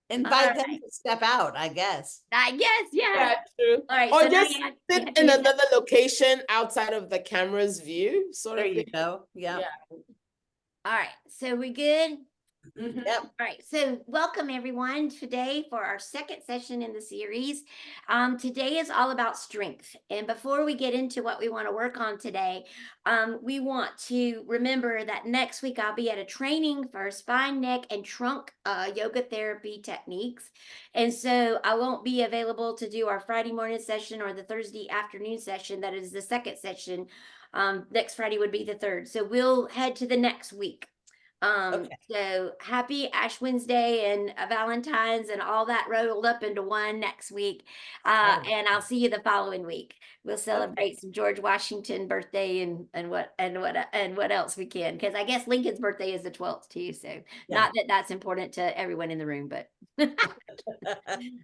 Invite them to step out, I guess. I guess, yeah. Yeah, true. All right. Or So now just sit in another location outside of the camera's view, sort There of you thing. go. Yeah. All right. So we good? Mhm. Yep. All right, so welcome everyone today for our second session in the series. Today is all about strength. And before we get into what we want to work on today, we want to remember that next week I'll be at a training for spine, neck, and trunk yoga therapy techniques. And so I won't be available to do our Friday morning session or the Thursday afternoon session. That is the second session. Next Friday would be the third. So we'll head to the next week. So happy Ash Wednesday and Valentine's and all that rolled up into one next week. And I'll see you the following week. We'll celebrate some George Washington birthday and what else we can, because I guess Lincoln's birthday is the 12th too. So not that that's important to everyone in the room, but all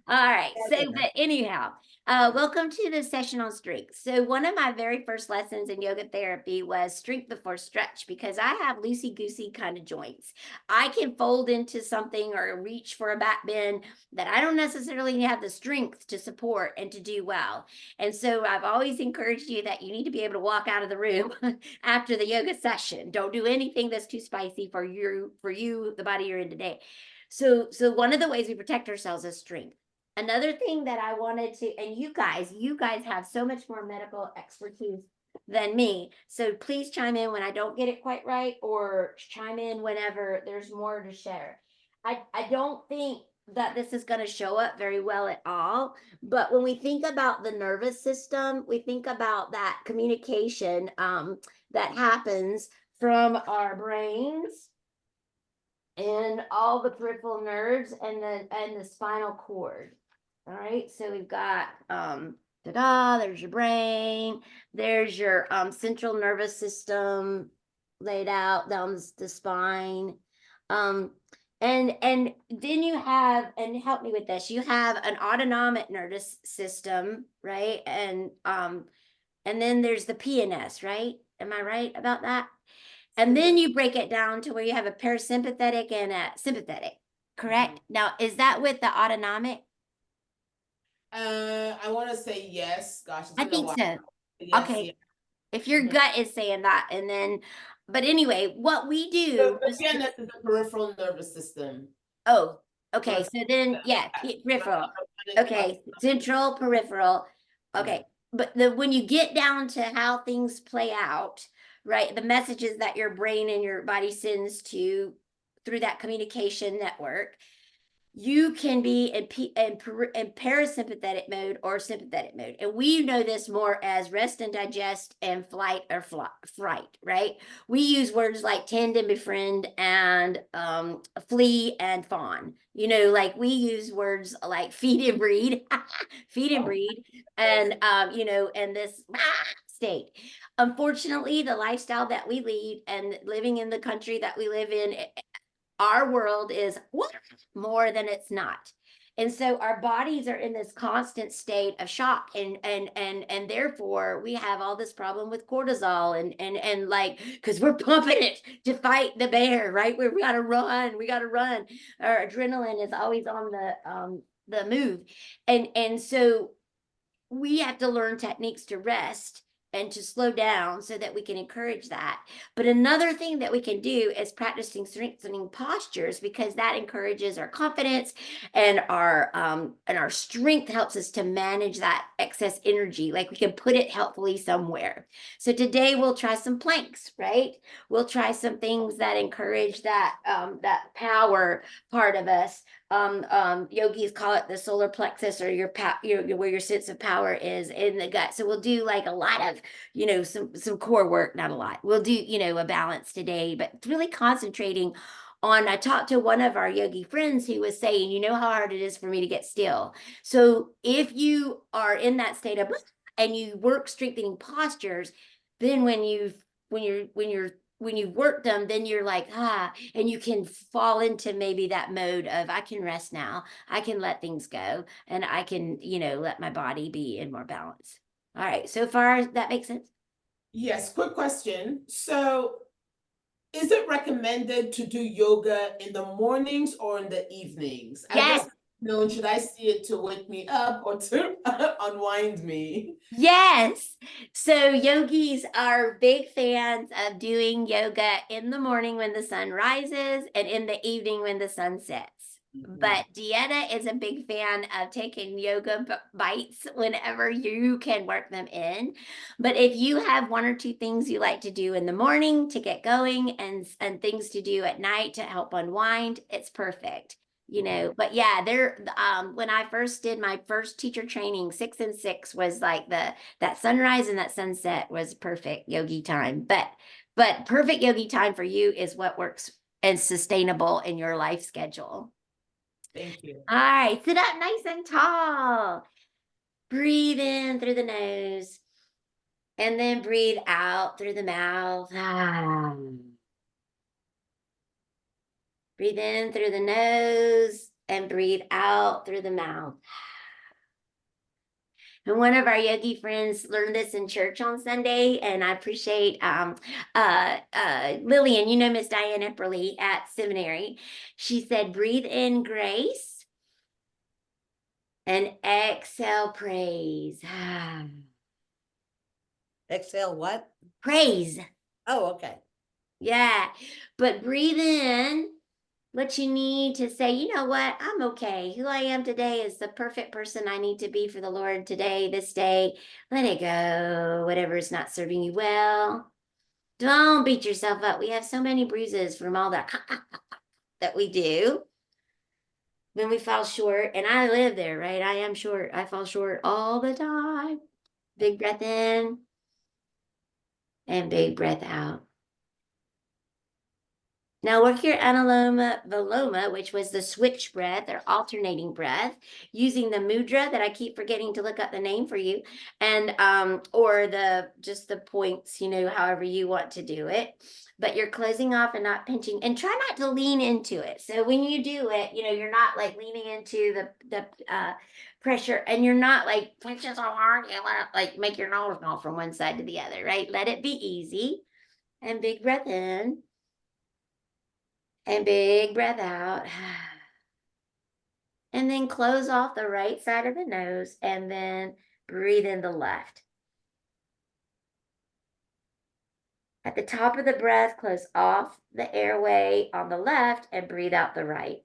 right. So, but anyhow, welcome to the session on strength. So one of my very first lessons in yoga therapy was strength before stretch, because I have loosey-goosey kind of joints. I can fold into something or reach for a back bend that I don't necessarily have the strength to support and to do well. And so I've always encouraged you that you need to be able to walk out of the room after the yoga session. Don't do anything that's too spicy for you, the body you're in today. So one of the ways we protect ourselves is strength. Another thing that I wanted to, and you guys have so much more medical expertise than me. So please chime in when I don't get it quite right, or chime in whenever there's more to share. I don't think that this is going to show up very well at all. But when we think about the nervous system, we think about that communication that happens from our brains and all the peripheral nerves and the spinal cord. All right, so we've got there's your brain, there's your central nervous system laid out down the spine. And then you have, and help me with this, you have an autonomic nervous system, right? And then there's the PNS, right? Am I right about that? And then you break it down to where you have a parasympathetic and a sympathetic, correct? Now, is that with the autonomic? I want to say yes. Gosh, it's I been a think while. so. Yes, Okay. yeah. If your gut is saying that, and then, but anyway, what we So do. the PNS is the peripheral nervous system. Oh, okay. So then, yeah, peripheral. Okay, central, peripheral. Okay, but when you get down to how things play out, right? The messages that your brain and your body sends to through that communication network, you can be in parasympathetic mode or sympathetic mode. And we know this more as rest and digest and flight or fright, right? We use words like tend and befriend and flee and fawn. You know, like we use words like feed and breed, feed and breed, and, and this state. Unfortunately, the lifestyle that we lead and living in the country that we live in, our world is more than it's not. And so our bodies are in this constant state of shock, and therefore we have all this problem with cortisol and like, because we're pumping it to fight the bear, right? We gotta run, we gotta run. Our adrenaline is always on the move. And so we have to learn techniques to rest and to slow down so that we can encourage that. But another thing that we can do is practicing strengthening postures, because that encourages our confidence, and our strength helps us to manage that excess energy. Like we can put it helpfully somewhere. So today we'll try some planks, right? We'll try some things that encourage that power part of us. Yogis call it the solar plexus, or where your sense of power is in the gut. So we'll do like a lot of, some core work, not a lot. We'll do, a balance today, but really concentrating on. I talked to one of our yogi friends who was saying, you know how hard it is for me to get still. So if you are in that state of and you work strengthening postures, then when you've worked them, then you're like, and you can fall into maybe that mode of, I can rest now, I can let things go, and I can, let my body be in more balance. All right, so far that makes sense. Yes, quick question. So is it recommended to do yoga in the mornings or in the evenings? I Yes. just know, should I see it to wake me up or to unwind me? Yes. So yogis are big fans of doing yoga in the morning when the sun rises and in the evening when the sun sets. But Dieta is a big fan of taking yoga bites whenever you can work them in. But if you have one or two things you like to do in the morning to get going and things to do at night to help unwind, it's perfect. But yeah, when I first did my first teacher training, 6 and 6 was like that sunrise and that sunset was perfect yogi time. But perfect yogi time for you is what works and sustainable in your life schedule. Thank you. All right, sit up nice and tall. Breathe in through the nose and then breathe out through the mouth. Breathe in through the nose and breathe out through the mouth. And one of our yogi friends learned this in church on Sunday, and I appreciate Lillian, Miss Diane Epperly at seminary. She said, breathe in grace and exhale praise. Exhale what? Praise. Oh, okay. Yeah. But breathe in what you need to say, you know what, I'm okay. Who I am today is the perfect person I need to be for the Lord today, this day. Let it go, whatever is not serving you well. Don't beat yourself up. We have so many bruises from all that that we do when we fall short. And I live there, right? I am short. I fall short all the time. Big breath in and big breath out. Now work your anuloma viloma, which was the switch breath or alternating breath, using the mudra that I keep forgetting to look up the name for you, and or just the points, however you want to do it. But you're closing off and not pinching, and try not to lean into it. So when you do it, you're not like leaning into the pressure, and you're not like pinching so hard, like make your nose go from one side to the other, right? Let it be easy, and big breath in. And big breath out. And then close off the right side of the nose and then breathe in the left. At the top of the breath, close off the airway on the left and breathe out the right.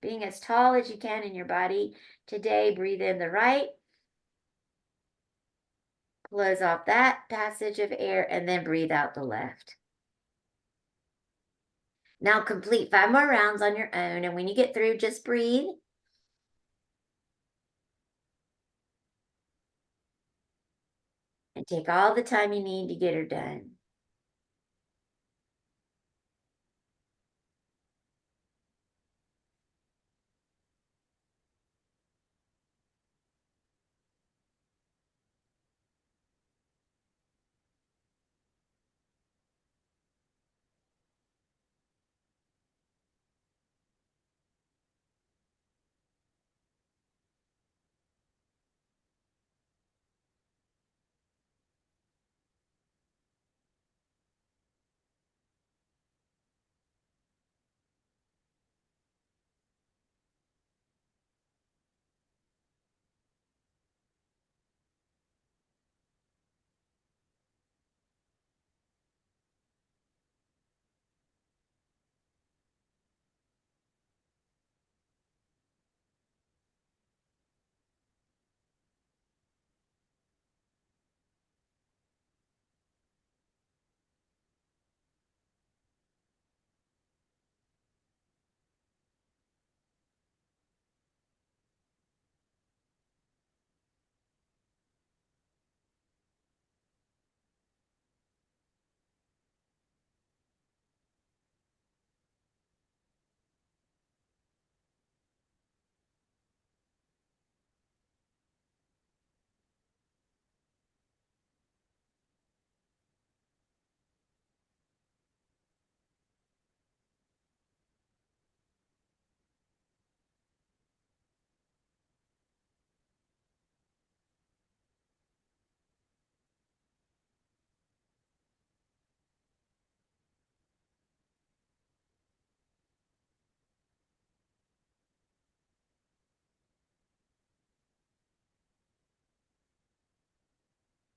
Being as tall as you can in your body, today breathe in the right. Close off that passage of air and then breathe out the left. Now complete 5 more rounds on your own, and when you get through, just breathe. And take all the time you need to get her done.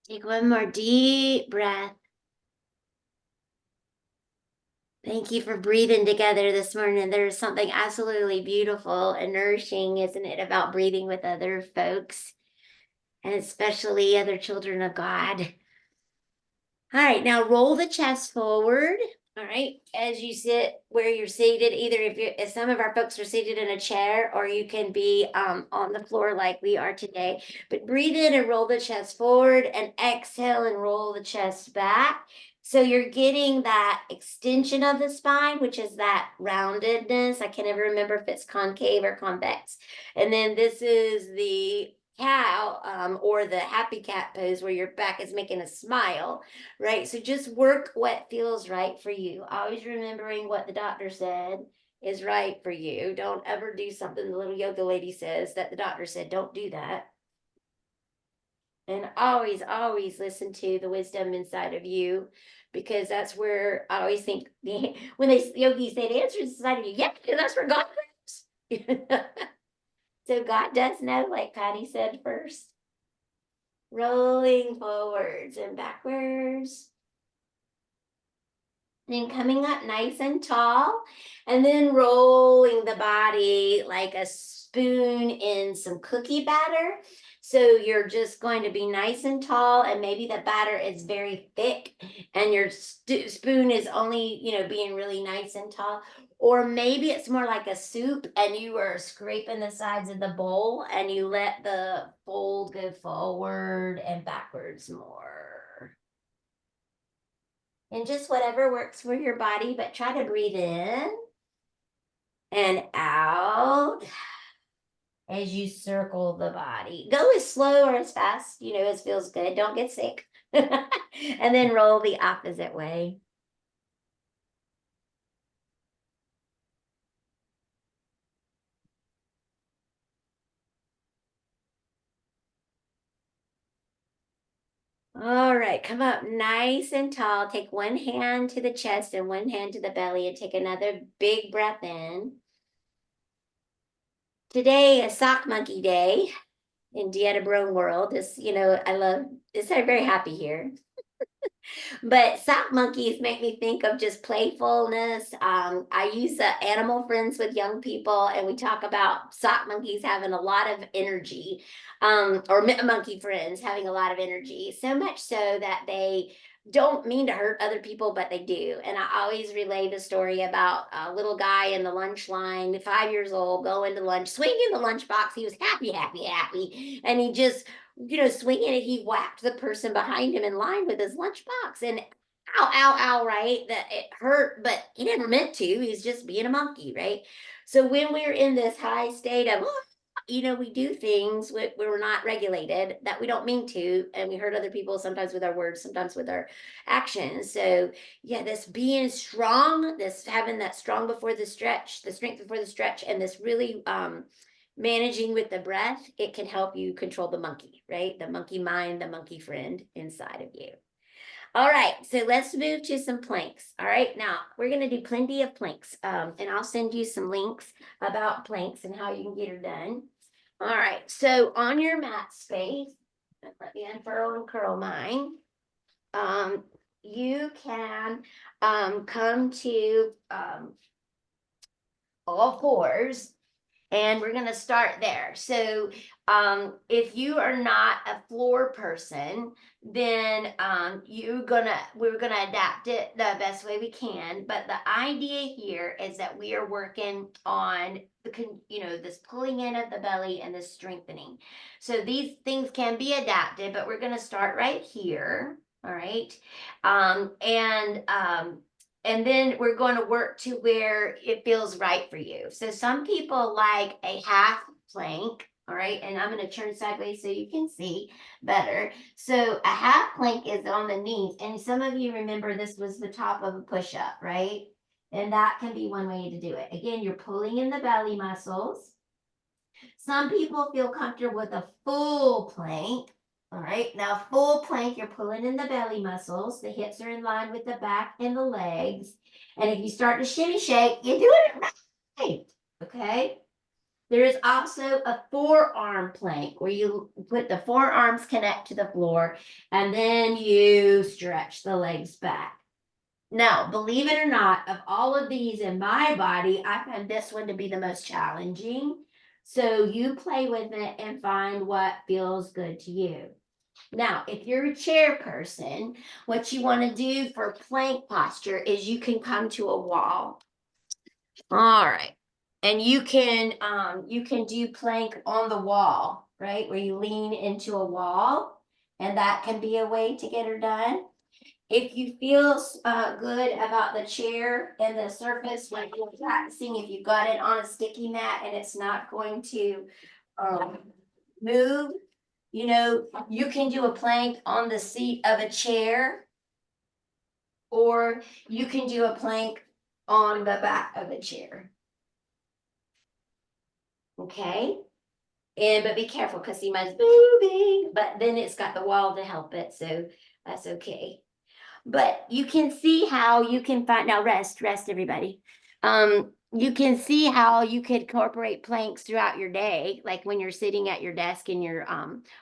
Take one more deep breath. Thank you for breathing together this morning. There's something absolutely beautiful and nourishing, isn't it, about breathing with other folks, and especially other children of God. All right, now roll the chest forward. All right, as you sit where you're seated, either if some of our folks are seated in a chair, or you can be on the floor like we are today. But breathe in and roll the chest forward, and exhale and roll the chest back. So you're getting that extension of the spine, which is that roundedness. I can never remember if it's concave or convex. And then this is the cow or the happy cat pose, where your back is making a smile, right? So just work what feels right for you. Always remembering what the doctor said is right for you. Don't ever do something the little yoga lady says that the doctor said, don't do that. And always, always listen to the wisdom inside of you, because that's where I always think when yogis say the answer is inside of you. Yeah, because that's where God lives. So God does know, like Patty said first. Rolling forwards and backwards. Then coming up nice and tall, and then rolling the body like a spoon in some cookie batter. So you're just going to be nice and tall, and maybe the batter is very thick and your spoon is only, being really nice and tall. Or maybe it's more like a soup and you are scraping the sides of the bowl and you let the fold go forward and backwards more. And just whatever works for your body, but try to breathe in and out as you circle the body. Go as slow or as fast, as feels good. Don't get sick. And then roll the opposite way. All right, come up nice and tall. Take one hand to the chest and one hand to the belly, and take another big breath in. Today is Sock Monkey Day in Dieta Brone world. I love this. I'm very happy here. But sock monkeys make me think of just playfulness. I use animal friends with young people, and we talk about sock monkeys having a lot of energy, or monkey friends having a lot of energy, so much so that they don't mean to hurt other people, but they do. And I always relay the story about a little guy in the lunch line, 5 years old, going to lunch, swinging the lunchbox. He was happy, happy, happy. And he just, swinging it, he whacked the person behind him in line with his lunchbox. And ow, ow, ow, right? That it hurt, but he never meant to. He's just being a monkey, right? So when we're in this high state of, we do things where we're not regulated that we don't mean to, and we hurt other people sometimes with our words, sometimes with our actions. So yeah, this being strong, this having that strong before the stretch, the strength before the stretch, and this really managing with the breath, it can help you control the monkey, right? The monkey mind, the monkey friend inside of you. All right, so let's move to some planks. All right, now we're going to do plenty of planks, and I'll send you some links about planks and how you can get her done. All right, so on your mat space, let me unfurl and curl mine. You can come to all fours, and we're going to start there. So if you are not a floor person, then we're gonna adapt it the best way we can. But the idea here is that we are working on this pulling in of the belly and this strengthening. So these things can be adapted, but we're gonna start right here. All right. And then we're going to work to where it feels right for you. So some people like a half plank. All right, and I'm going to turn sideways so you can see better. So a half plank is on the knees, and some of you remember this was the top of a push-up, right? And that can be one way to do it. Again, you're pulling in the belly muscles. Some people feel comfortable with a full plank. All right, now full plank, you're pulling in the belly muscles. The hips are in line with the back and the legs. And if you start to shimmy shake, you're doing it right. Okay. There is also a forearm plank where you put the forearms connect to the floor and then you stretch the legs back. Now, believe it or not, of all of these in my body, I found this one to be the most challenging. So you play with it and find what feels good to you. Now, if you're a chair person, what you want to do for plank posture is you can come to a wall. All right. And you can do plank on the wall, right? Where you lean into a wall, and that can be a way to get her done. If you feel good about the chair and the surface when you're practicing, if you got it on a sticky mat and it's not going to move, you can do a plank on the seat of a chair, or you can do a plank on the back of a chair. Okay? But be careful because see mine's moving, but then it's got the wall to help it, so that's okay. But you can see how you can find now rest everybody. You can see how you could incorporate planks throughout your day. Like when you're sitting at your desk and you're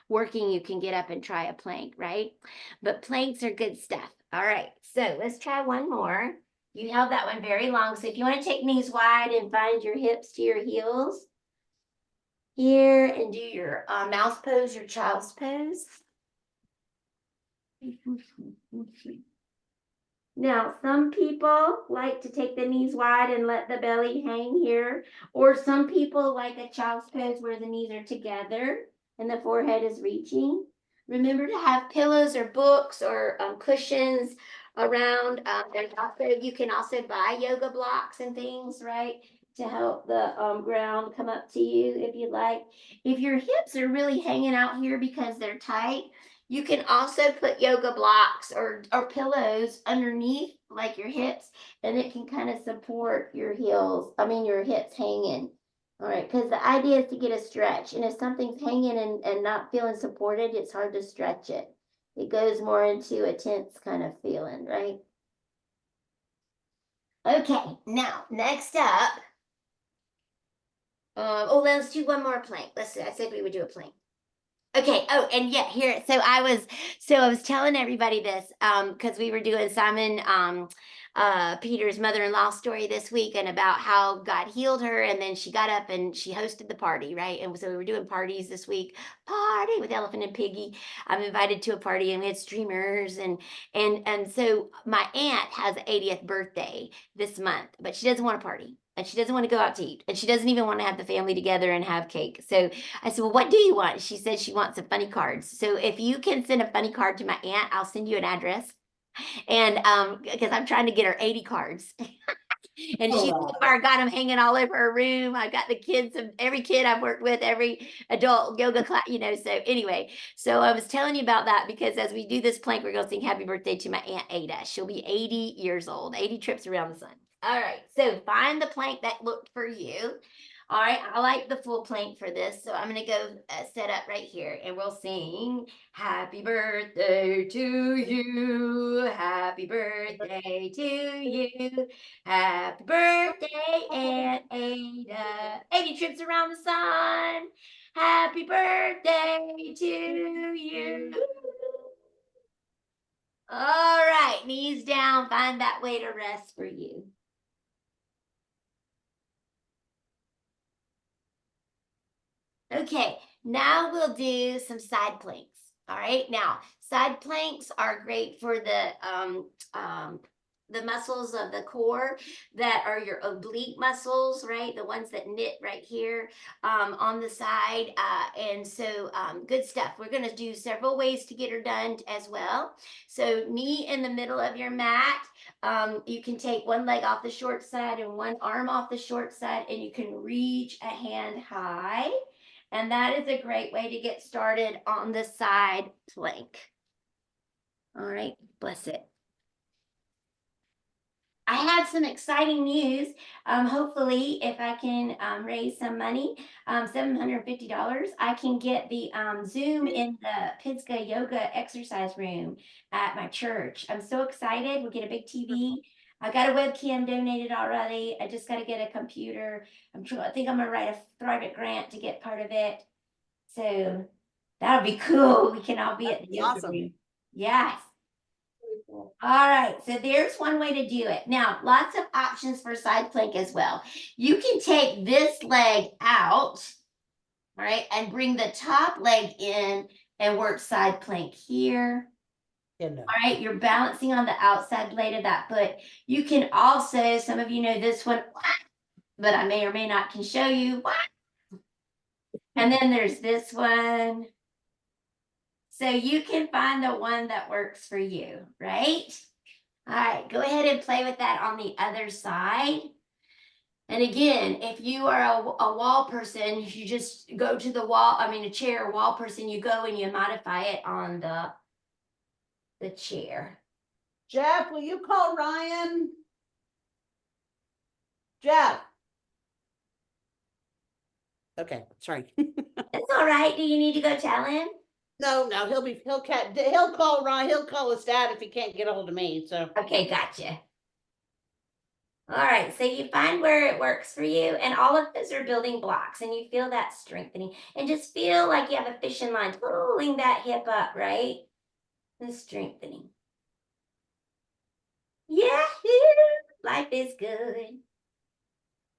working, you can get up and try a plank, right? But planks are good stuff. All right, so let's try one more. You held that one very long. So if you want to take knees wide and find your hips to your heels here and do your mouse pose, your child's pose. Now, some people like to take the knees wide and let the belly hang here, or some people like a child's pose where the knees are together and the forehead is reaching. Remember to have pillows or books or cushions around. You can also buy yoga blocks and things, right, to help the ground come up to you if you'd like. If your hips are really hanging out here because they're tight, you can also put yoga blocks or pillows underneath like your hips, and it can kind of support your your hips hanging. All right, because the idea is to get a stretch. And if something's hanging and not feeling supported, it's hard to stretch it. It goes more into a tense kind of feeling, right? Okay, now next up. Let's do one more plank. I said we would do a plank. Okay. Oh, and yeah, here. So I was telling everybody this because we were doing Simon Peter's mother-in-law story this week and about how God healed her, and then she got up and she hosted the party, right? And so we were doing parties this week. Party with Elephant and Piggy. I'm invited to a party and we had streamers and so my aunt has an 80th birthday this month, but she doesn't want a party. And she doesn't want to go out to eat. And she doesn't even want to have the family together and have cake. So I said, well, what do you want? She said she wants some funny cards. So if you can send a funny card to my aunt, I'll send you an address. And because I'm trying to get her 80 cards. And she got them hanging all over her room. I've got the kids, every kid I've worked with, every adult yoga class, so anyway, so I was telling you about that because as we do this plank, we're going to sing happy birthday to my Aunt Ada. She'll be 80 years old, 80 trips around the sun. All right, so find the plank that looked for you. All right, I like the full plank for this, so I'm going to go set up right here and we'll sing happy birthday to you, happy birthday to you, happy birthday, Aunt Ada, 80 trips around the sun, happy birthday to you. All right, knees down, find that way to rest for you. Okay, now we'll do some side planks. All right, now side planks are great for the muscles of the core that are your oblique muscles, right? The ones that knit right here on the side. And so good stuff. We're going to do several ways to get her done as well. So knee in the middle of your mat. You can take one leg off the short side and one arm off the short side, and you can reach a hand high. And that is a great way to get started on the side plank. All right, bless it. I have some exciting news. Hopefully, if I can raise some money, $750, I can get the Zoom in the Pisgah yoga exercise room at my church. I'm so excited. We'll get a big TV. I got a webcam donated already. I just got to get a computer. I think I'm gonna write a private grant to get part of it. So that'll be cool. We can all be at That'd the be yoga awesome. room. Yes. All right, so there's one way to do it. Now, lots of options for side plank as well. You can take this leg out, all right, and bring the top leg in and work side plank here. You know. All right, you're balancing on the outside blade of that foot. You can also, some of you know this one, but I may or may not can show you. And then there's this one. So you can find the one that works for you, right? All right, go ahead and play with that on the other side. And again, if you are a wall person, you just go to the wall, a chair or wall person, you go and you modify it on the chair. Jeff, will you call Ryan? Jeff. Okay, sorry. It's all right. Do you need to go tell him? No, he'll call Ryan, he'll call his dad if he can't get a hold of me, so. Okay, gotcha. All right, so you find where it works for you, and all of those are building blocks, and you feel that strengthening, and just feel like you have a fishing line pulling that hip up, right? And strengthening. Yeah, life is good.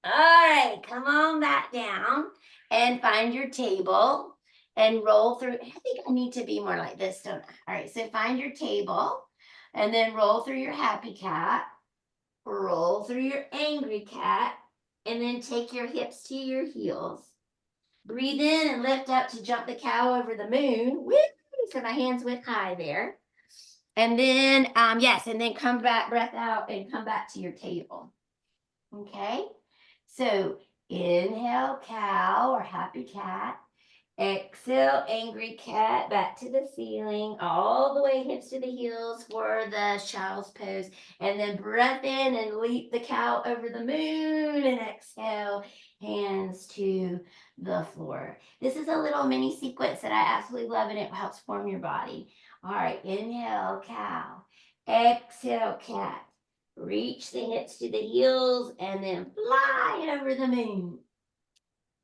All right, come on back down and find your table and roll through. I think I need to be more like this, don't I? All right, so find your table and then roll through your happy cat, roll through your angry cat, and then take your hips to your heels. Breathe in and lift up to jump the cow over the moon. Woo! So my hands went high there. And then, yes, and then come back, breath out, and come back to your table. Okay? So inhale, cow or happy cat. Exhale, angry cat, back to the ceiling, all the way hips to the heels for the child's pose. And then breath in and leap the cow over the moon, and exhale, hands to the floor. This is a little mini sequence that I absolutely love, and it helps form your body. All right, inhale, cow. Exhale, cat. Reach the hips to the heels and then fly over the moon.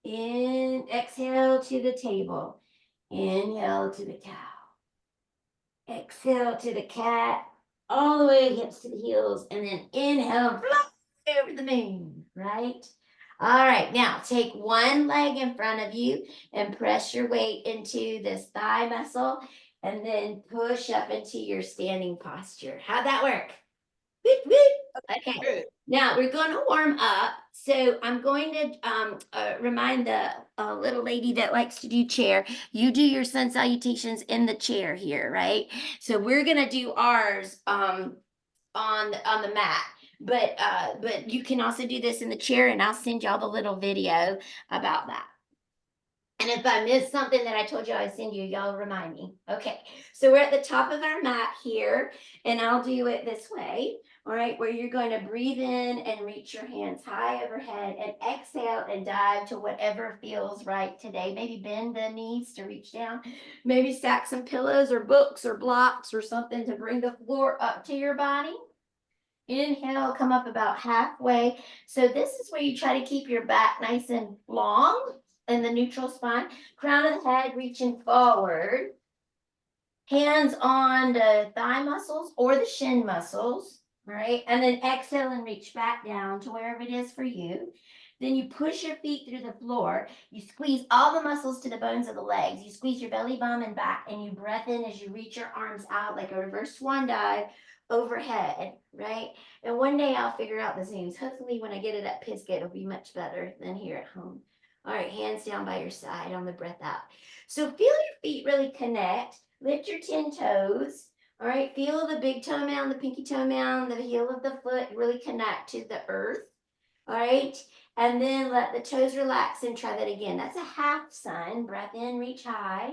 Exhale to the table. Inhale to the cow. Exhale to the cat. All the way hips to the heels. And then inhale, fly over the moon, right? All right, now take one leg in front of you and press your weight into this thigh muscle and then push up into your standing posture. How'd that work? Okay, Good. now we're going to warm up. So I'm going to remind the little lady that likes to do chair. You do your sun salutations in the chair here, right? So we're going to do ours on the mat. But you can also do this in the chair, and I'll send y'all the little video about that. And if I missed something that I told you I'd send you, y'all remind me. Okay, so we're at the top of our mat here, and I'll do it this way. All right, where you're going to breathe in and reach your hands high overhead and exhale and dive to whatever feels right today. Maybe bend the knees to reach down. Maybe stack some pillows or books or blocks or something to bring the floor up to your body. Inhale, come up about halfway. So this is where you try to keep your back nice and long in the neutral spine. Crown of the head reaching forward. Hands on the thigh muscles or the shin muscles. All right, and then exhale and reach back down to wherever it is for you. Then you push your feet through the floor. You squeeze all the muscles to the bones of the legs. You squeeze your belly bum and back, and you breath in as you reach your arms out like a reverse swan dive overhead, right? And one day I'll figure out the zooms. Hopefully when I get it at Pisgah, it'll be much better than here at home. All right, hands down by your side on the breath out. So feel your feet really connect. Lift your 10 toes. All right, feel the big toe mound, the pinky toe mound, the heel of the foot really connect to the earth. All right, and then let the toes relax and try that again. That's a half sun. Breath in, reach high.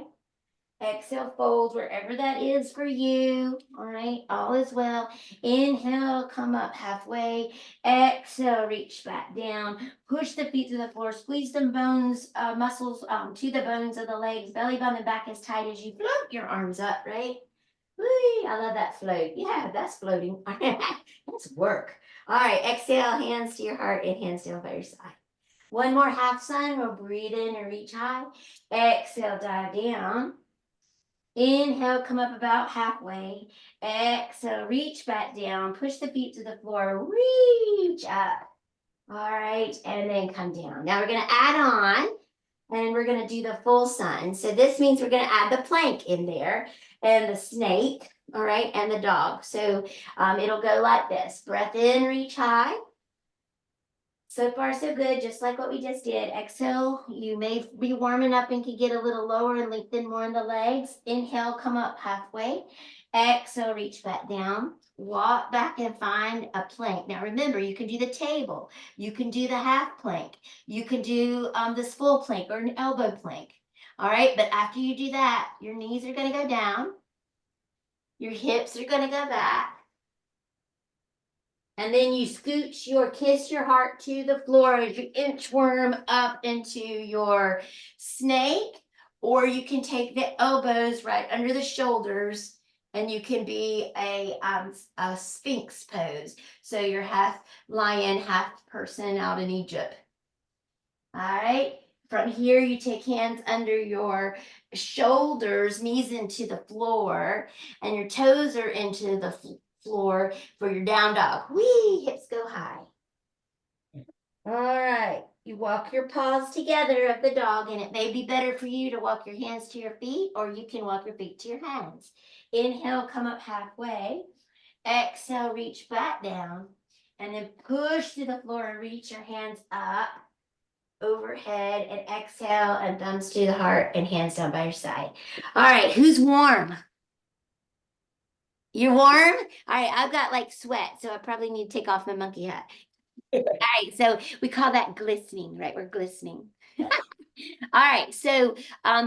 Exhale, fold wherever that is for you. All right, all is well. Inhale, come up halfway. Exhale, reach back down. Push the feet to the floor. Squeeze the bones, muscles to the bones of the legs. Belly button and back as tight as you float your arms up, right? Whee, I love that float. Yeah, that's floating. That's work. All right, exhale, hands to your heart and hands down by your side. One more half sun. We'll breathe in and reach high. Exhale, dive down. Inhale, come up about halfway. Exhale, reach back down. Push the feet to the floor. Reach up. All right, and then come down. Now we're going to add on, and we're going to do the full sun. So this means we're going to add the plank in there and the snake, all right, and the dog. So it'll go like this. Breath in, reach high. So far, so good, just like what we just did. Exhale, you may be warming up and can get a little lower and lengthen more in the legs. Inhale, come up halfway. Exhale, reach back down. Walk back and find a plank. Now remember, you can do the table. You can do the half plank. You can do this full plank or an elbow plank. All right, but after you do that, your knees are going to go down. Your hips are going to go back. And then you scooch kiss your heart to the floor as you inchworm up into your snake, or you can take the elbows right under the shoulders and you can be a sphinx pose. So you're half lion, half person out in Egypt. All right. From here, you take hands under your shoulders, knees into the floor, and your toes are into the floor for your down dog. Whee, hips go high. All right, you walk your paws together of the dog, and it may be better for you to walk your hands to your feet, or you can walk your feet to your hands. Inhale, come up halfway. Exhale, reach back down, and then push to the floor and reach your hands up overhead, and exhale, and thumbs to the heart and hands down by your side. All right, who's warm? You're warm? All right, I've got like sweat, so I probably need to take off my monkey hat. All right, so we call that glistening, right? We're glistening. All right, so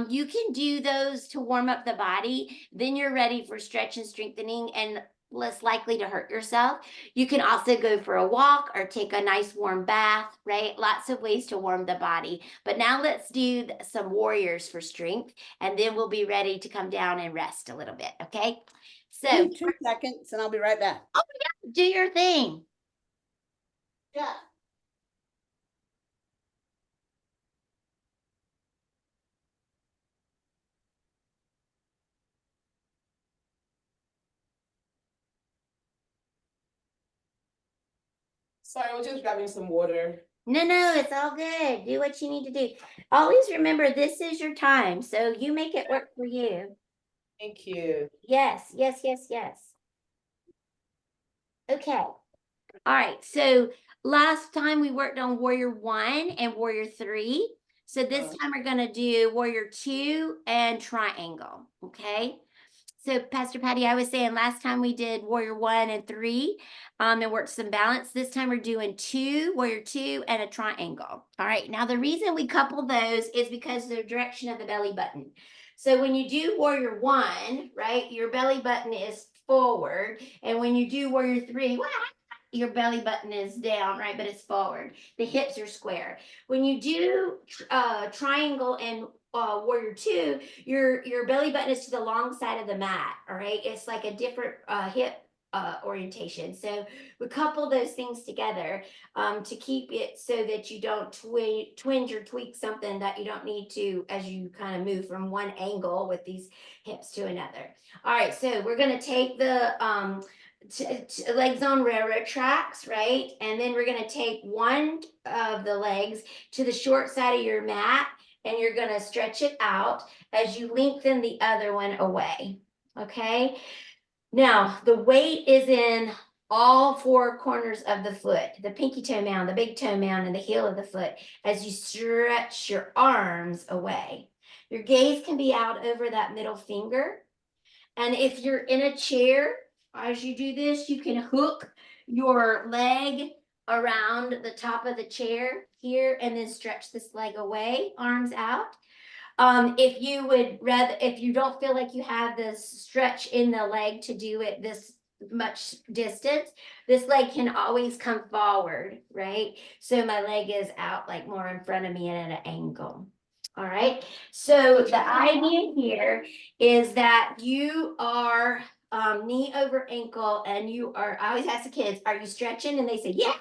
you can do those to warm up the body. Then you're ready for stretch and strengthening and less likely to hurt yourself. You can also go for a walk or take a nice warm bath, right? Lots of ways to warm the body. But now let's do some warriors for strength, and then we'll be ready to come down and rest a little bit, okay? So 2 seconds and I'll be right back. do your thing. Yeah. Sorry, I was just grabbing some water. No, it's all good. Do what you need to do. Always remember, this is your time, so you make it work for you. Thank you. Yes, yes, yes, yes. Okay. All right. So last time we worked on Warrior 1 and Warrior 3. So this time we're going to do Warrior 2 and Triangle. Okay. So Pastor Patty, I was saying last time we did Warrior 1 and 3 and worked some balance. This time we're doing Warrior 2 and a triangle. All right. Now the reason we couple those is because of the direction of the belly button. So when you do Warrior 1, right, your belly button is forward. And when you do Warrior 3, your belly button is down, right, but it's forward. The hips are square. When you do triangle and Warrior 2, your belly button is to the long side of the mat, all right? It's like a different hip orientation. So we couple those things together to keep it so that you don't twinge or tweak something that you don't need to as you kind of move from one angle with these hips to another. All right, so we're going to take the legs on railroad tracks, right? And then we're going to take one of the legs to the short side of your mat, and you're going to stretch it out as you lengthen the other one away. Okay. Now the weight is in all four corners of the foot, the pinky toe mound, the big toe mound, and the heel of the foot as you stretch your arms away. Your gaze can be out over that middle finger. And if you're in a chair, as you do this, you can hook your leg around the top of the chair here and then stretch this leg away, arms out. If you don't feel like you have this stretch in the leg to do it this much distance, this leg can always come forward, right? So my leg is out like more in front of me and at an angle. All right. So the idea here is that you are knee over ankle, and I always ask the kids, are you stretching? And they say, yeah.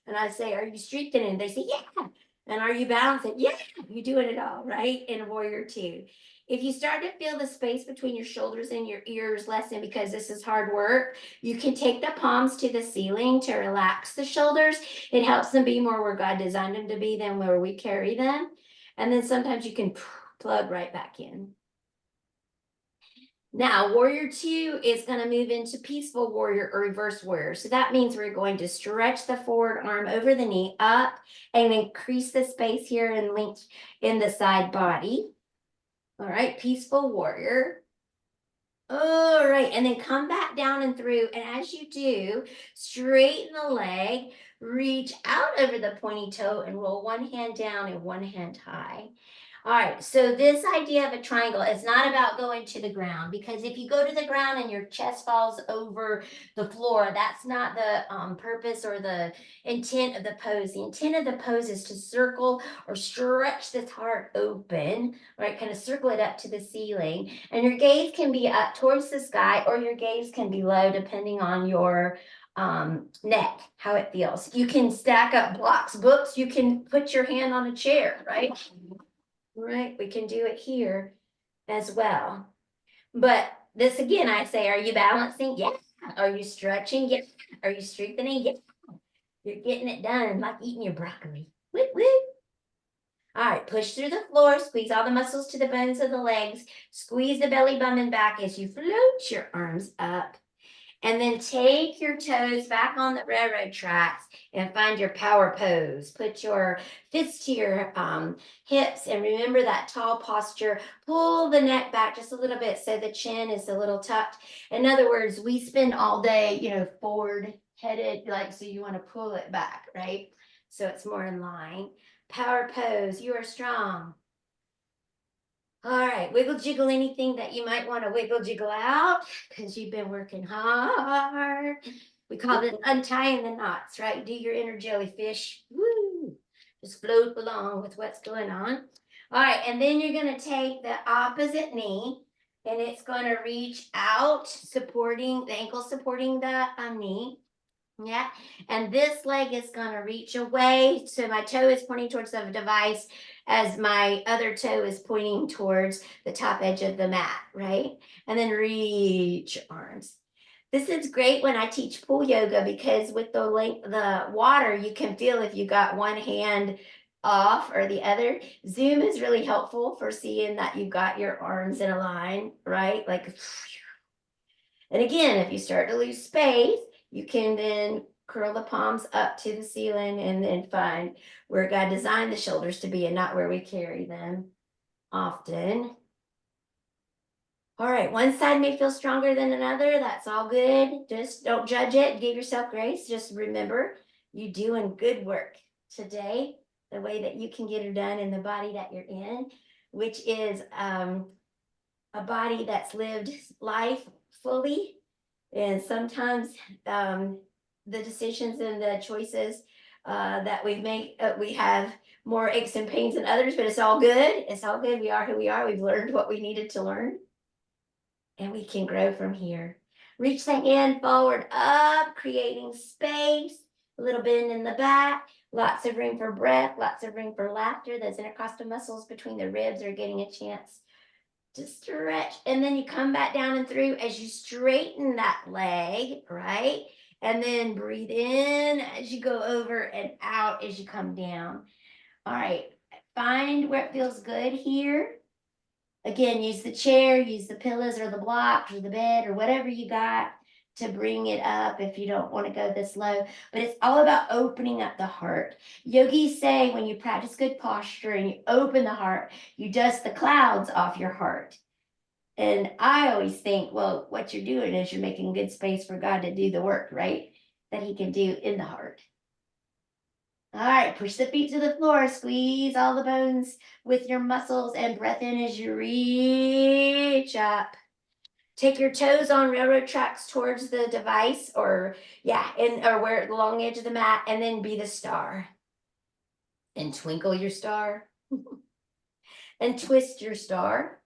And I say, are you strengthening? And they say, yeah. And are you balancing? Yeah, you doing it all, right? In warrior two. If you start to feel the space between your shoulders and your ears lessen because this is hard work, you can take the palms to the ceiling to relax the shoulders. It helps them be more where God designed them to be than where we carry them. And then sometimes you can plug right back in. Now, warrior two is going to move into peaceful warrior or reverse warrior. So that means we're going to stretch the forward arm over the knee up and increase the space here and length in the side body. All right, peaceful warrior. All right, and then come back down and through. And as you do, straighten the leg, reach out over the pointy toe and roll one hand down and one hand high. All right, so this idea of a triangle is not about going to the ground, because if you go to the ground and your chest falls over the floor, that's not the purpose or the intent of the pose. The intent of the pose is to circle or stretch this heart open, right? Kind of circle it up to the ceiling. And your gaze can be up towards the sky or your gaze can be low depending on your neck, how it feels. You can stack up blocks, books, you can put your hand on a chair, right? Right, we can do it here as well. But this again, I say, are you balancing? Yeah. Are you stretching? Yeah. Are you strengthening? Yeah. You're getting it done, like eating your broccoli. Woo woo. All right, push through the floor, squeeze all the muscles to the bones of the legs, squeeze the belly button back as you float your arms up. And then take your toes back on the railroad tracks and find your power pose. Put your fists to your hips and remember that tall posture. Pull the neck back just a little bit so the chin is a little tucked. In other words, we spend all day, forward headed, like, so you want to pull it back, right? So it's more in line. Power pose, you are strong. All right, wiggle jiggle anything that you might want to wiggle jiggle out because you've been working hard. We call it untying the knots, right? Do your inner jellyfish. Woo! Just float along with what's going on. All right, and then you're going to take the opposite knee and it's going to reach out, supporting the ankle, supporting the knee. Yeah, and this leg is going to reach away. So my toe is pointing towards the device as my other toe is pointing towards the top edge of the mat, right? And then reach your arms. This is great when I teach pool yoga because with the water, you can feel if you got one hand off or the other. Zoom is really helpful for seeing that you've got your arms in a line, right? Like, and again, if you start to lose space, you can then curl the palms up to the ceiling and then find where God designed the shoulders to be and not where we carry them often. All right, one side may feel stronger than another. That's all good. Just don't judge it. Give yourself grace. Just remember, you're doing good work today, the way that you can get it done in the body that you're in, which is a body that's lived life fully. And sometimes the decisions and the choices that we make, we have more aches and pains than others, but it's all good. It's all good. We are who we are. We've learned what we needed to learn. And we can grow from here. Reach the hand forward up, creating space, a little bend in the back, lots of room for breath, lots of room for laughter. Those intercostal muscles between the ribs are getting a chance to stretch. And then you come back down and through as you straighten that leg, right? And then breathe in as you go over and out as you come down. All right, find where it feels good here. Again, use the chair, use the pillows or the blocks or the bed or whatever you got to bring it up if you don't want to go this low. But it's all about opening up the heart. Yogis say when you practice good posture and you open the heart, you dust the clouds off your heart. And I always think, well, what you're doing is you're making good space for God to do the work, right? That he can do in the heart. All right, push the feet to the floor, squeeze all the bones with your muscles and breath in as you reach up. Take your toes on railroad tracks towards the device or where the long edge of the mat and then be the star. And twinkle your star. And twist your star.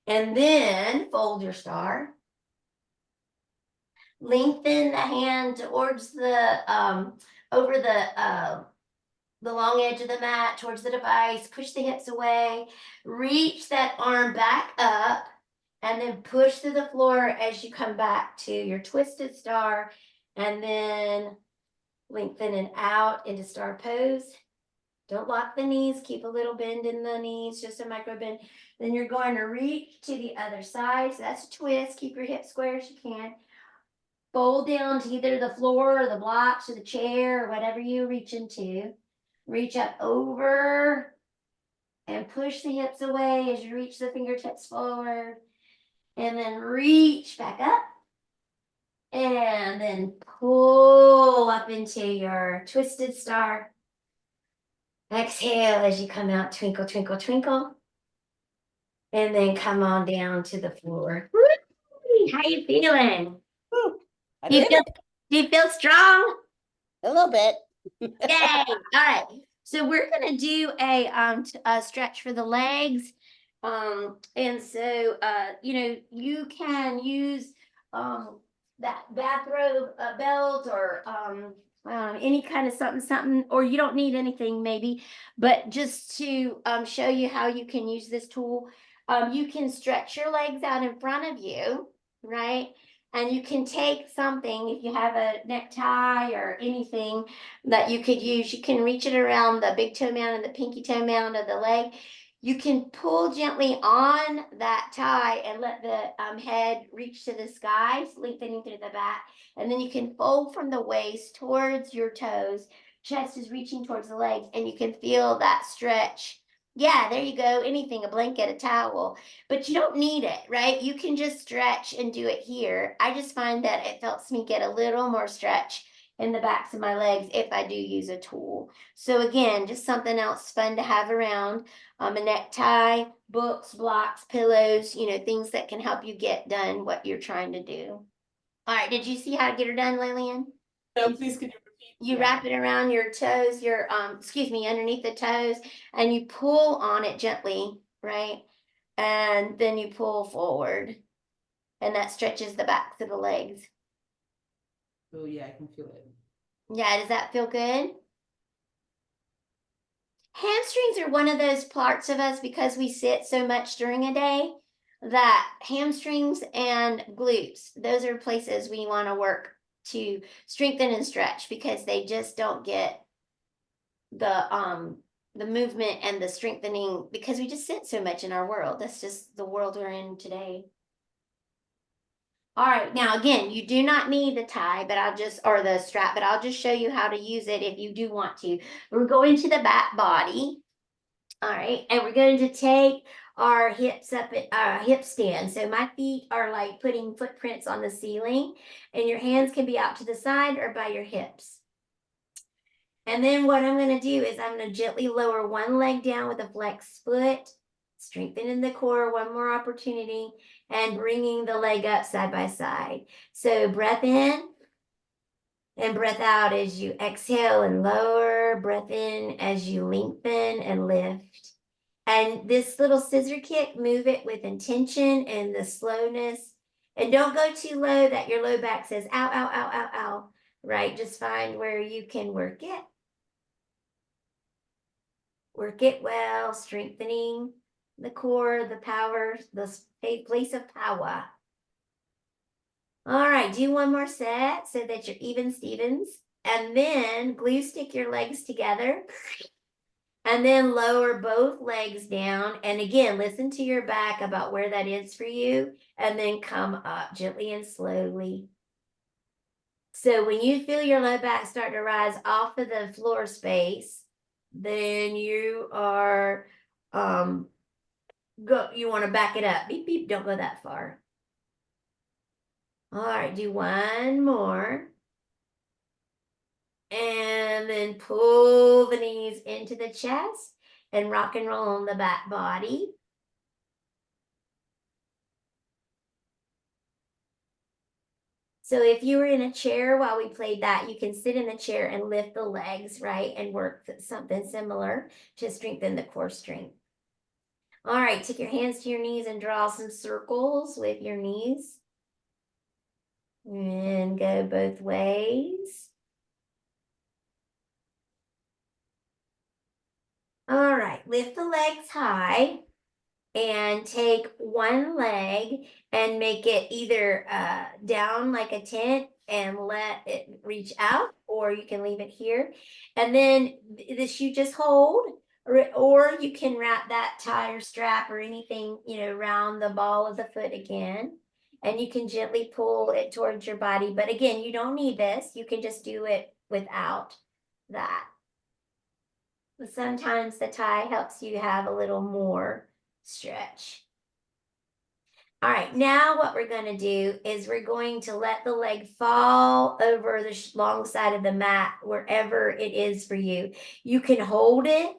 And then fold your star. Lengthen the hand towards over the long edge of the mat towards the device. Push the hips away. Reach that arm back up and then push through the floor as you come back to your twisted star, and then lengthen it out into star pose. Don't lock the knees, keep a little bend in the knees, just a micro bend. Then you're going to reach to the other side. So that's a twist. Keep your hips square as you can. Fold down to either the floor or the blocks or the chair or whatever you reach into. Reach up over and push the hips away as you reach the fingertips forward. And then reach back up. And then pull up into your twisted star. Exhale as you come out, twinkle, twinkle, twinkle. And then come on down to the floor. How you feeling? I Do you did feel, it do you feel strong? a little bit. Yay! All right. So we're gonna do a stretch for the legs. And so you can use that bathrobe belt or any kind of something, or you don't need anything maybe, but just to show you how you can use this tool. You can stretch your legs out in front of you, right? And you can take something, if you have a necktie or anything that you could use, you can reach it around the big toe mound and the pinky toe mound of the leg. You can pull gently on that tie and let the head reach to the sky, lengthening through the back. And then you can fold from the waist towards your toes. Chest is reaching towards the legs, and you can feel that stretch. Yeah, there you go. Anything, a blanket, a towel, but you don't need it, right? You can just stretch and do it here. I just find that it helps me get a little more stretch in the backs of my legs if I do use a tool. So again, just something else fun to have around. A necktie, books, blocks, pillows, things that can help you get done what you're trying to do. All right, did you see how to get her done, Lillian? No, please could you repeat? You Yeah. wrap it around your toes, underneath the toes, and you pull on it gently, right? And then you pull forward, and that stretches the backs of the legs. Oh yeah, I can feel it. Yeah, does that feel good? Hamstrings are one of those parts of us, because we sit so much during a day, that hamstrings and glutes, those are places we want to work to strengthen and stretch, because they just don't get the movement and the strengthening, because we just sit so much in our world. That's just the world we're in today. All right, now again, you do not need the tie, or the strap, but I'll just show you how to use it if you do want to. We're going to the back body. All right, and we're going to take our hips up at our hip stand. So my feet are like putting footprints on the ceiling, and your hands can be out to the side or by your hips. And then what I'm going to do is I'm going to gently lower one leg down with a flexed foot, strengthening the core, one more opportunity, and bringing the leg up side by side. So breath in and breath out as you exhale and lower, breath in as you lengthen and lift. And this little scissor kick, move it with intention and the slowness. And don't go too low that your low back says, ow, ow, ow, ow, ow, right? Just find where you can work it. Work it well, strengthening the core, the power, the place of power. All right, do one more set so that you're even Stevens. And then glue stick your legs together. And then lower both legs down. And again, listen to your back about where that is for you. And then come up gently and slowly. So when you feel your low back start to rise off of the floor space, then you are you want to back it up. Beep beep, don't go that far. All right, do one more. And then pull the knees into the chest and rock and roll on the back body. So if you were in a chair while we played that, you can sit in the chair and lift the legs, right? And work something similar to strengthen the core strength. All right, take your hands to your knees and draw some circles with your knees. And go both ways. All right, lift the legs high and take one leg and make it either down like a tent and let it reach out, or you can leave it here. And then this you just hold, or you can wrap that tie or strap or anything, around the ball of the foot again. And you can gently pull it towards your body. But again, you don't need this. You can just do it without that. But sometimes the tie helps you have a little more stretch. All right, now what we're going to do is we're going to let the leg fall over the long side of the mat, wherever it is for you. You can hold it.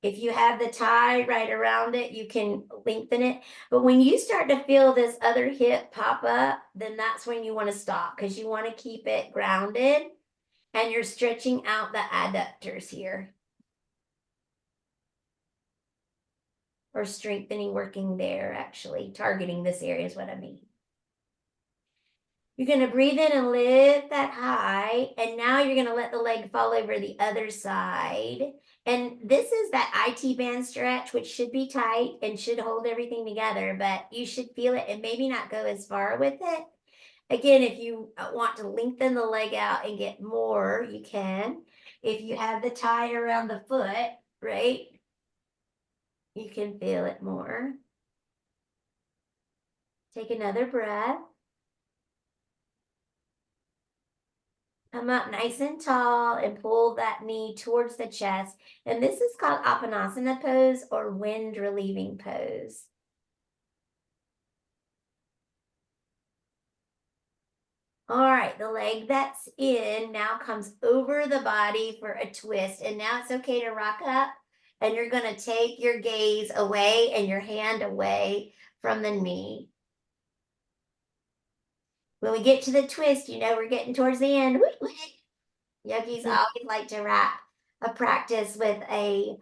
If you have the tie right around it, you can lengthen it. But when you start to feel this other hip pop up, then that's when you want to stop, because you want to keep it grounded and you're stretching out the adductors here. Or strengthening, working there, actually. Targeting this area is what I mean. You're going to breathe in and lift that high. And now you're going to let the leg fall over the other side. And this is that IT band stretch, which should be tight and should hold everything together. But you should feel it and maybe not go as far with it. Again, if you want to lengthen the leg out and get more, you can. If you have the tie around the foot, right? You can feel it more. Take another breath. Come up nice and tall and pull that knee towards the chest. And this is called Apanasana pose or wind relieving pose. All right, the leg that's in now comes over the body for a twist. And now it's okay to rock up. And you're going to take your gaze away and your hand away from the knee. When we get to the twist, we're getting towards the end. Yogis always like to wrap a practice with a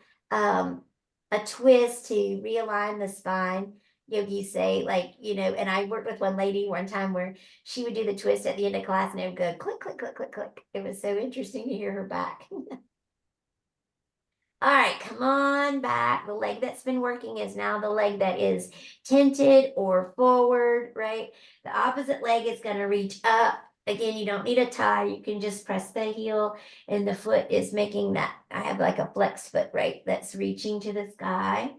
twist to realign the spine. Yogis say, and I worked with one lady one time where she would do the twist at the end of class and it would go click, click, click, click, click. It was so interesting to hear her back. All right, come on back. The leg that's been working is now the leg that is tented or forward, right? The opposite leg is going to reach up. Again, you don't need a tie. You can just press the heel and the foot is making that. I have like a flex foot, right? That's reaching to the sky.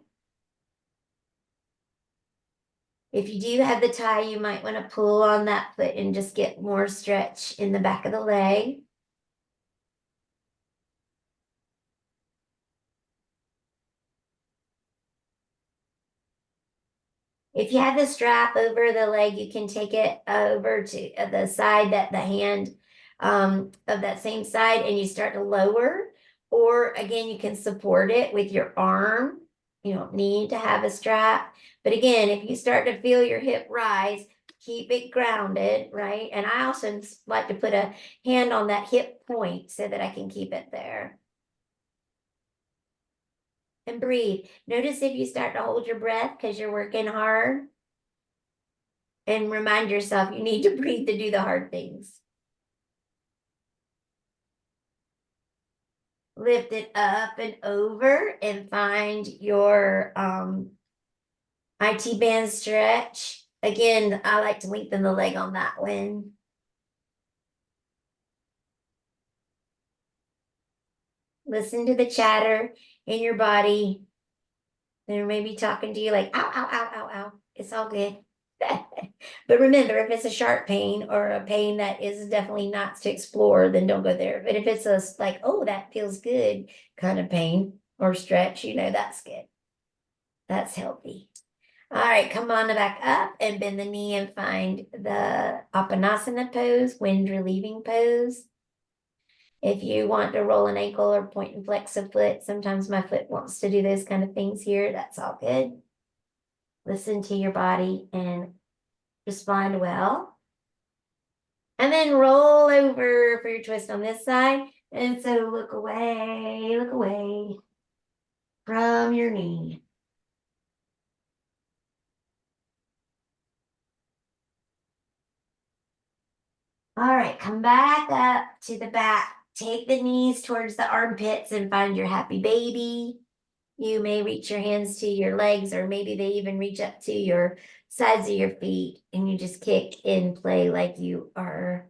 If you do have the tie, you might want to pull on that foot and just get more stretch in the back of the leg. If you have the strap over the leg, you can take it over to the side that the hand of that same side and you start to lower. Or again, you can support it with your arm. You don't need to have a strap. But again, if you start to feel your hip rise, keep it grounded, right? And I also like to put a hand on that hip point so that I can keep it there. And breathe. Notice if you start to hold your breath because you're working hard. And remind yourself you need to breathe to do the hard things. Lift it up and over and find your IT band stretch. Again, I like to lengthen the leg on that one. Listen to the chatter in your body. They're maybe talking to you like, ow, ow, ow, ow, ow. It's all good. But remember, if it's a sharp pain or a pain that is definitely not to explore, then don't go there. But if it's a like, oh, that feels good kind of pain or stretch, that's good. That's healthy. All right, come on back up and bend the knee and find the Apanasana pose, wind relieving pose. If you want to roll an ankle or point and flex a foot, sometimes my foot wants to do those kind of things here. That's all good. Listen to your body and respond well. And then roll over for your twist on this side. And so look away from your knee. All right, come back up to the back. Take the knees towards the armpits and find your happy baby. You may reach your hands to your legs, or maybe they even reach up to your sides of your feet, and you just kick and play like you are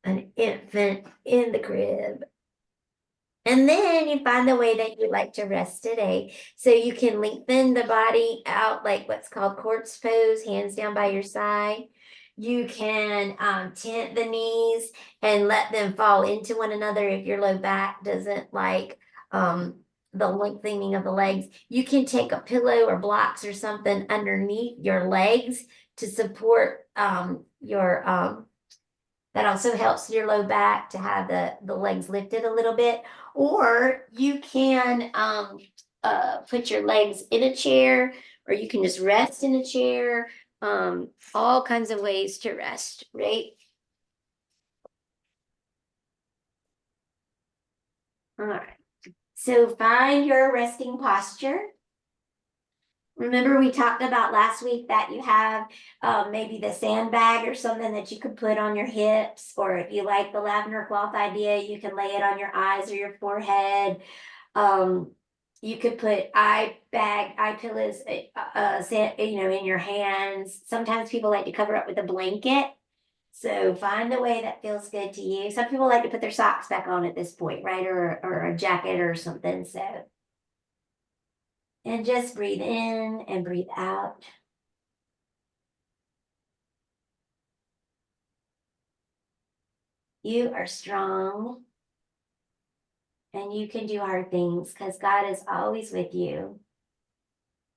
an infant in the crib. And then you find the way that you like to rest today. So you can lengthen the body out like what's called corpse pose, hands down by your side. You can tent the knees and let them fall into one another if your low back doesn't like the lengthening of the legs. You can take a pillow or blocks or something underneath your legs to support your that also helps your low back to have the legs lifted a little bit. Or you can put your legs in a chair, or you can just rest in a chair. All kinds of ways to rest, right? All right. So find your resting posture. Remember we talked about last week that you have maybe the sandbag or something that you could put on your hips, or if you like the lavender cloth idea, you can lay it on your eyes or your forehead. You could put eye pillows, in your hands. Sometimes people like to cover up with a blanket. So find the way that feels good to you. Some people like to put their socks back on at this point, right? Or a jacket or something. So. And just breathe in and breathe out. You are strong. And you can do hard things because God is always with you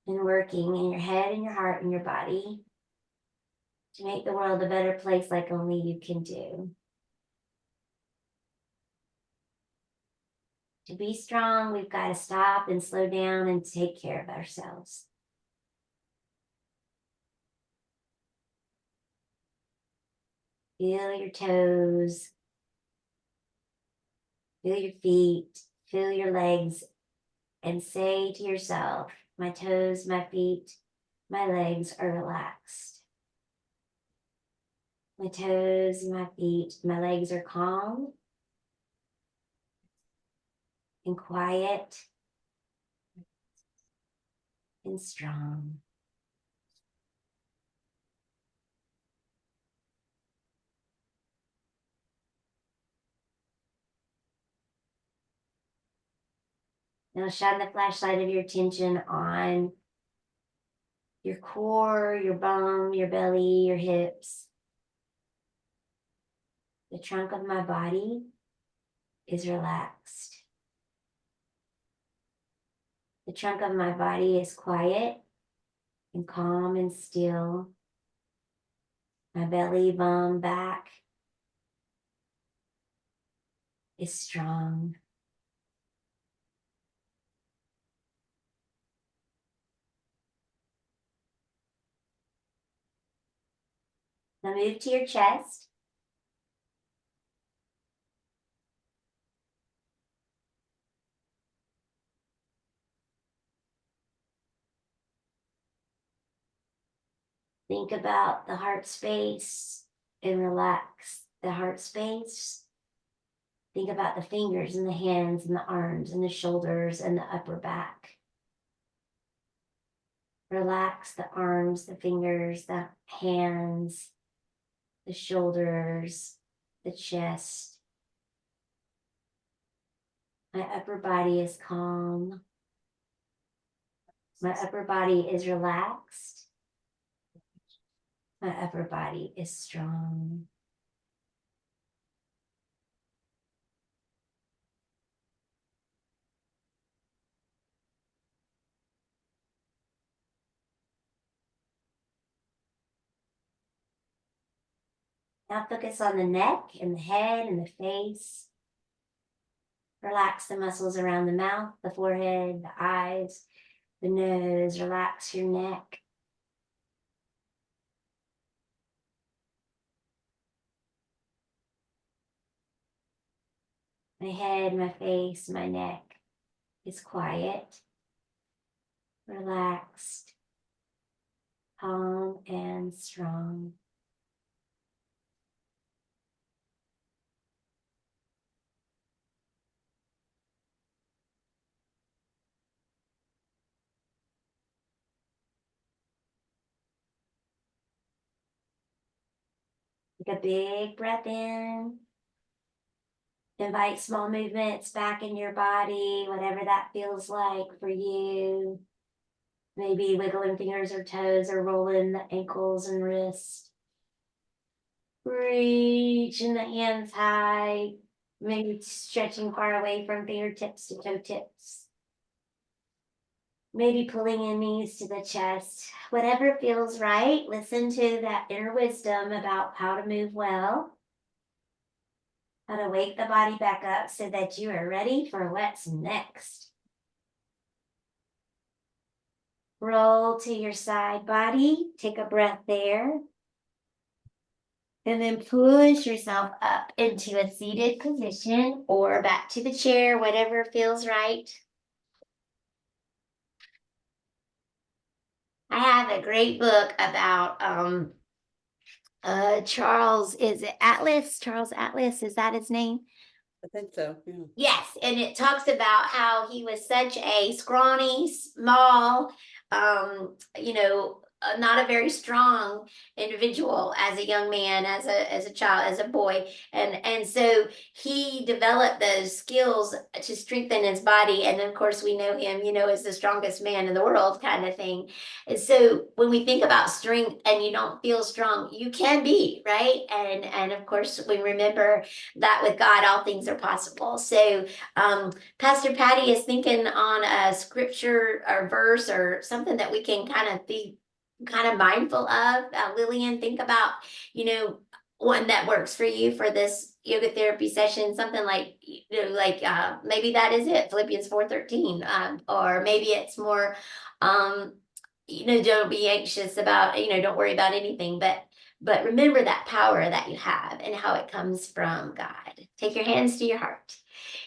and working in your head and your heart and your body to make the world a better place like only you can do. To be strong, we've got to stop and slow down and take care of ourselves. Feel your toes. Feel your feet. Feel your legs. And say to yourself, my toes, my feet, my legs are relaxed. My toes, my feet, my legs are calm and quiet and strong. Now shine the flashlight of your attention on your core, your bum, your belly, your hips. The trunk of my body is relaxed. The trunk of my body is quiet and calm and still. My belly, bum, back is strong. Now move to your chest. Think about the heart space and relax the heart space. Think about the fingers and the hands and the arms and the shoulders and the upper back. Relax the arms, the fingers, the hands, the shoulders, the chest. My upper body is calm. My upper body is relaxed. My upper body is strong. Now focus on the neck and the head and the face. Relax the muscles around the mouth, the forehead, the eyes, the nose. Relax your neck. My head, my face, my neck is quiet, relaxed, calm, and strong. Take a big breath in. Invite small movements back in your body, whatever that feels like for you. Maybe wiggling fingers or toes or rolling the ankles and wrists. Reaching the hands high, maybe stretching far away from fingertips to toe tips. Maybe pulling your knees to the chest. Whatever feels right, listen to that inner wisdom about how to move well. How to wake the body back up so that you are ready for what's next. Roll to your side body, take a breath there. And then push yourself up into a seated position or back to the chair, whatever feels right. I have a great book about Charles, is it Atlas? Charles Atlas, is that his name? I think so, yeah. Yes, and it talks about how he was such a scrawny, small, not a very strong individual as a young man, as a child, as a boy, and so he developed those skills to strengthen his body, and of course we know him, as the strongest man in the world, kind of thing. And so when we think about strength and you don't feel strong, you can be, right? And of course we remember that with God all things are possible. So Pastor Patty is thinking on a scripture or verse or something that we can kind of be kind of mindful of. Lillian, think about, one that works for you for this yoga therapy session, something like, maybe that is it, Philippians 4:13, or maybe it's more, don't be anxious about, don't worry about anything, but remember that power that you have and how it comes from God. Take your hands to your heart.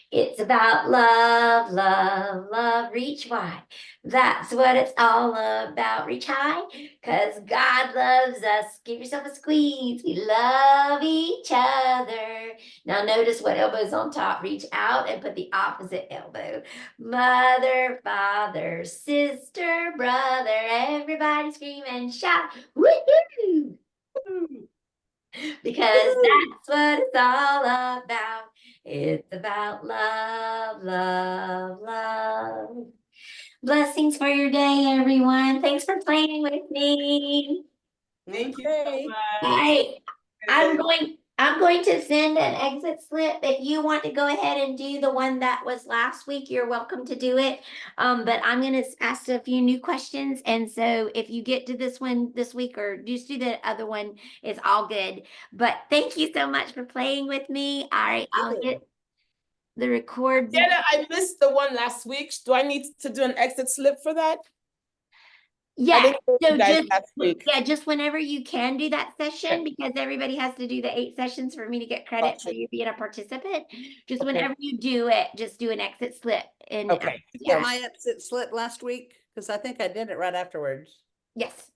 It's about love, love, love, reach wide. That's what it's all about. Reach high, because God loves us. Give yourself a squeeze. We love each other. Now notice what elbow's on top. Reach out and put the opposite elbow. Mother, father, sister, brother, everybody scream and shout. Woohoo! Because that's what it's all about. It's about love, love, love. Blessings for your day, everyone. Thanks for playing with me. Thank you so much. All right. I'm going to send an exit slip. If you want to go ahead and do the one that was last week, you're welcome to do it. But I'm going to ask a few new questions. And so if you get to this one this week or just do the other one, it's all good. But thank you so much for playing with me. All right, I'll get the record. Jenna, I missed the one last week. Do I need to do an exit slip for that? I Yeah, didn't know so you guys last week. just whenever you can do that session, because everybody has to do the 8 sessions for me to get credit for Gotcha. you being a participant. Just Okay. whenever you do it, just do an exit slip. And Okay. yeah, My exit slip last week, because I think I did it right afterwards. yes.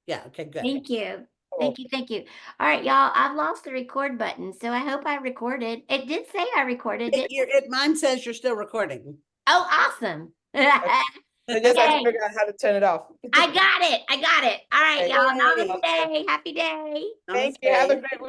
Yeah, okay, good. Thank you. Cool. Thank you. All right, y'all, I've lost the record button, so I hope I recorded. It did say I recorded it. Mine says you're still recording. Oh, awesome. I just have to Okay. figure out how to turn it off. I got it. All right, Okay. y'all. Yay. Namaste. Happy day. Thank you. Have a Namaste. great week.